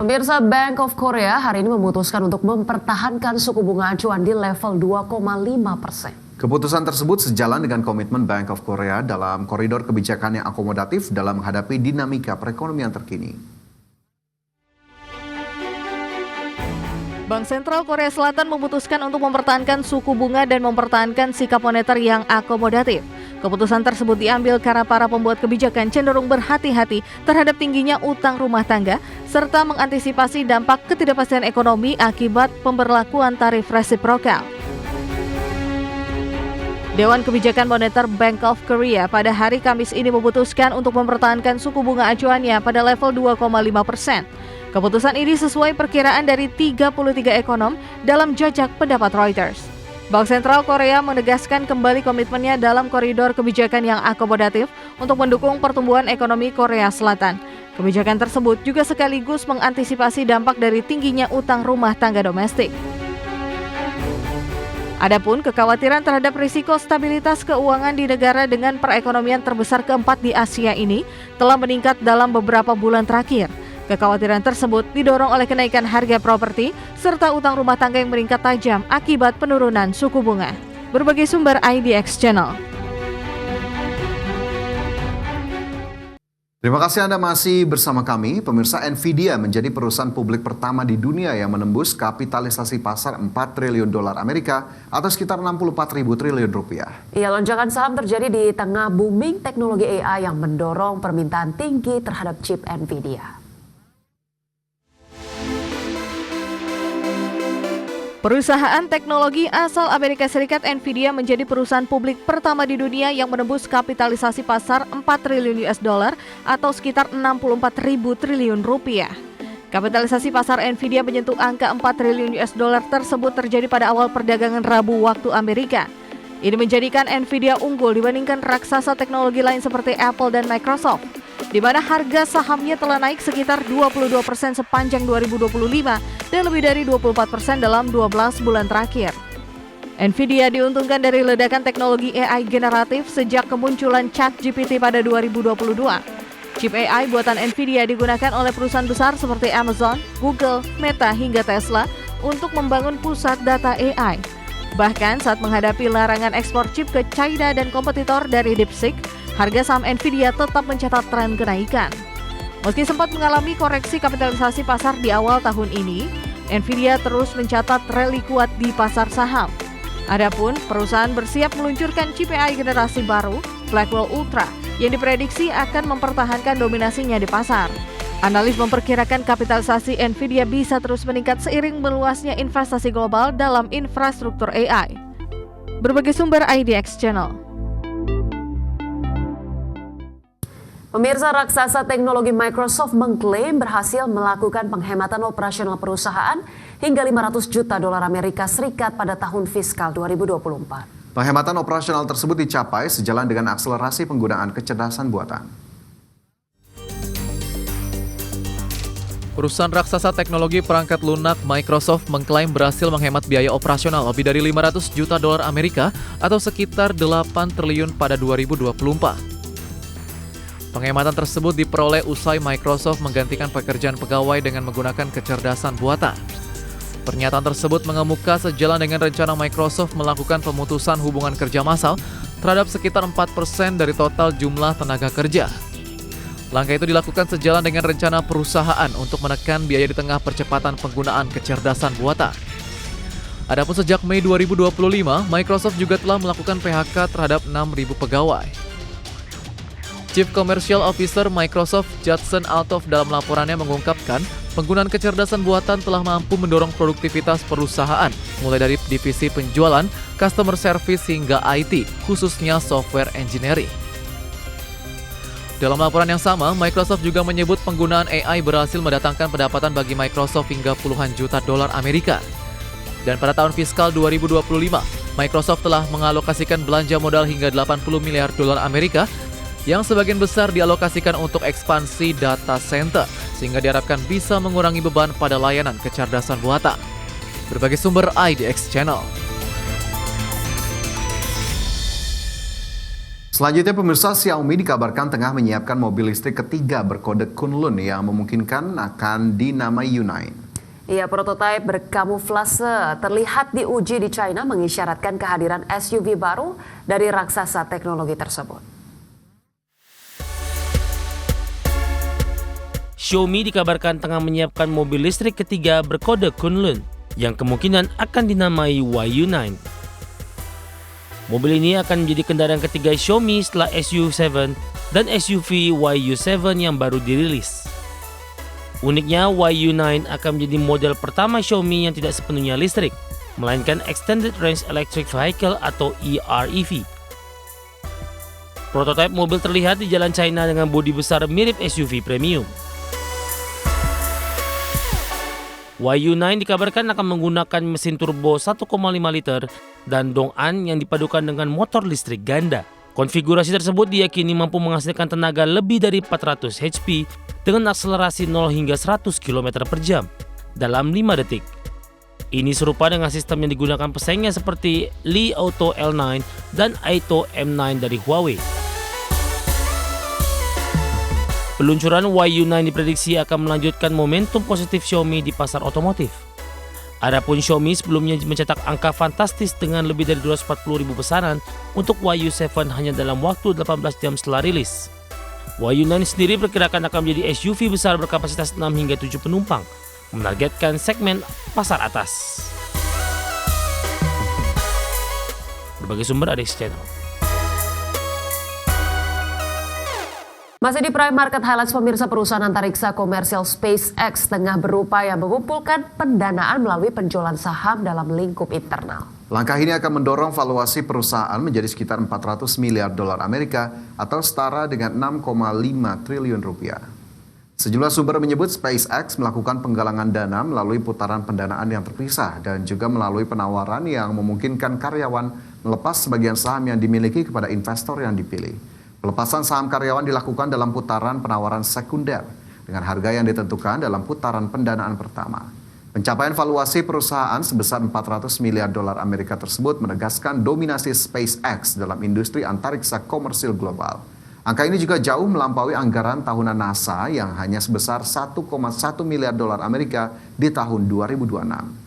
Pemirsa, Bank of Korea hari ini memutuskan untuk mempertahankan suku bunga acuan di level 2,5%. Keputusan tersebut sejalan dengan komitmen Bank of Korea dalam koridor kebijakan yang akomodatif dalam menghadapi dinamika perekonomian terkini. Bank Sentral Korea Selatan memutuskan untuk mempertahankan suku bunga dan mempertahankan sikap moneter yang akomodatif. Keputusan tersebut diambil karena para pembuat kebijakan cenderung berhati-hati terhadap tingginya utang rumah tangga serta mengantisipasi dampak ketidakpastian ekonomi akibat pemberlakuan tarif resiprokal. Dewan Kebijakan Moneter Bank of Korea pada hari Kamis ini memutuskan untuk mempertahankan suku bunga acuannya pada level 2,5%. Keputusan ini sesuai perkiraan dari 33 ekonom dalam jajak pendapat Reuters. Bank Sentral Korea menegaskan kembali komitmennya dalam koridor kebijakan yang akomodatif untuk mendukung pertumbuhan ekonomi Korea Selatan. Kebijakan tersebut juga sekaligus mengantisipasi dampak dari tingginya utang rumah tangga domestik. Adapun kekhawatiran terhadap risiko stabilitas keuangan di negara dengan perekonomian terbesar keempat di Asia ini telah meningkat dalam beberapa bulan terakhir. Kekhawatiran tersebut didorong oleh kenaikan harga properti serta utang rumah tangga yang meningkat tajam akibat penurunan suku bunga. Berbagai sumber IDX Channel. Terima kasih Anda masih bersama kami. Pemirsa, Nvidia menjadi perusahaan publik pertama di dunia yang menembus kapitalisasi pasar 4 triliun dolar Amerika atau sekitar 64.000 triliun rupiah. Iya, lonjakan saham terjadi di tengah booming teknologi AI yang mendorong permintaan tinggi terhadap chip Nvidia. Perusahaan teknologi asal Amerika Serikat Nvidia menjadi perusahaan publik pertama di dunia yang menembus kapitalisasi pasar 4 triliun US dollar atau sekitar 64.000 triliun rupiah. Kapitalisasi pasar Nvidia menyentuh angka 4 triliun US dollar tersebut terjadi pada awal perdagangan Rabu waktu Amerika. Ini menjadikan Nvidia unggul dibandingkan raksasa teknologi lain seperti Apple dan Microsoft, di mana harga sahamnya telah naik sekitar 22% sepanjang 2025 dan lebih dari 24% dalam 12 bulan terakhir. Nvidia diuntungkan dari ledakan teknologi AI generatif sejak kemunculan ChatGPT pada 2022. Chip AI buatan Nvidia digunakan oleh perusahaan besar seperti Amazon, Google, Meta hingga Tesla untuk membangun pusat data AI. Bahkan saat menghadapi larangan ekspor chip ke China dan kompetitor dari DeepSeek, harga saham Nvidia tetap mencatat tren kenaikan. Meski sempat mengalami koreksi kapitalisasi pasar di awal tahun ini, Nvidia terus mencatat rally kuat di pasar saham. Adapun perusahaan bersiap meluncurkan chip AI generasi baru, Blackwell Ultra, yang diprediksi akan mempertahankan dominasinya di pasar. Analis memperkirakan kapitalisasi Nvidia bisa terus meningkat seiring meluasnya investasi global dalam infrastruktur AI. Berbagai sumber IDX Channel. Pemirsa, raksasa teknologi Microsoft mengklaim berhasil melakukan penghematan operasional perusahaan hingga 500 juta dolar Amerika Serikat pada tahun fiskal 2024. Penghematan operasional tersebut dicapai sejalan dengan akselerasi penggunaan kecerdasan buatan. Perusahaan raksasa teknologi perangkat lunak Microsoft mengklaim berhasil menghemat biaya operasional lebih dari 500 juta dolar Amerika atau sekitar 8 triliun pada 2024. Penghematan tersebut diperoleh usai Microsoft menggantikan pekerjaan pegawai dengan menggunakan kecerdasan buatan. Pernyataan tersebut mengemuka sejalan dengan rencana Microsoft melakukan pemutusan hubungan kerja massal terhadap sekitar 4% dari total jumlah tenaga kerja. Langkah itu dilakukan sejalan dengan rencana perusahaan untuk menekan biaya di tengah percepatan penggunaan kecerdasan buatan. Adapun sejak Mei 2025, Microsoft juga telah melakukan PHK terhadap 6.000 pegawai. Chief Commercial Officer Microsoft Judson Althoff dalam laporannya mengungkapkan penggunaan kecerdasan buatan telah mampu mendorong produktivitas perusahaan, mulai dari divisi penjualan, customer service hingga IT, khususnya software engineering. Dalam laporan yang sama, Microsoft juga menyebut penggunaan AI berhasil mendatangkan pendapatan bagi Microsoft hingga puluhan juta dolar Amerika. Dan pada tahun fiskal 2025, Microsoft telah mengalokasikan belanja modal hingga 80 miliar dolar Amerika yang sebagian besar dialokasikan untuk ekspansi data center, sehingga diharapkan bisa mengurangi beban pada layanan kecerdasan buatan. Berbagai sumber IDX Channel. Selanjutnya pemirsa, Xiaomi dikabarkan tengah menyiapkan mobil listrik ketiga berkode Kunlun yang memungkinkan akan dinamai U9. Iya, prototipe berkamuflase terlihat diuji di China mengisyaratkan kehadiran SUV baru dari raksasa teknologi tersebut. Xiaomi dikabarkan tengah menyiapkan mobil listrik ketiga berkode Kunlun yang kemungkinan akan dinamai YU9. Mobil ini akan menjadi kendaraan ketiga Xiaomi setelah SU7 dan SUV YU7 yang baru dirilis. Uniknya, YU9 akan menjadi model pertama Xiaomi yang tidak sepenuhnya listrik, melainkan Extended Range Electric Vehicle atau EREV. Prototipe mobil terlihat di jalan China dengan bodi besar mirip SUV premium. YU9 dikabarkan akan menggunakan mesin turbo 1,5 liter dan Dong'an yang dipadukan dengan motor listrik ganda. Konfigurasi tersebut diyakini mampu menghasilkan tenaga lebih dari 400 HP dengan akselerasi 0 hingga 100 km per jam dalam 5 detik. Ini serupa dengan sistem yang digunakan pesaingnya seperti Li Auto L9 dan Aito M9 dari Huawei. Peluncuran YU9 diprediksi akan melanjutkan momentum positif Xiaomi di pasar otomotif. Adapun Xiaomi sebelumnya mencetak angka fantastis dengan lebih dari 240.000 pesanan untuk YU7 hanya dalam waktu 18 jam setelah rilis. YU9 sendiri perkirakan akan menjadi SUV besar berkapasitas 6 hingga 7 penumpang, menargetkan segmen pasar atas. Berbagai sumber ada di channel. Masih di Prime Market Highlights, pemirsa, perusahaan antariksa komersial SpaceX tengah berupaya mengumpulkan pendanaan melalui penjualan saham dalam lingkup internal. Langkah ini akan mendorong valuasi perusahaan menjadi sekitar 400 miliar dolar Amerika atau setara dengan 6,5 triliun rupiah. Sejumlah sumber menyebut SpaceX melakukan penggalangan dana melalui putaran pendanaan yang terpisah dan juga melalui penawaran yang memungkinkan karyawan melepas sebagian saham yang dimiliki kepada investor yang dipilih. Pelepasan saham karyawan dilakukan dalam putaran penawaran sekunder dengan harga yang ditentukan dalam putaran pendanaan pertama. Pencapaian valuasi perusahaan sebesar 400 miliar dolar Amerika tersebut menegaskan dominasi SpaceX dalam industri antariksa komersil global. Angka ini juga jauh melampaui anggaran tahunan NASA yang hanya sebesar 1,1 miliar dolar Amerika di tahun 2026.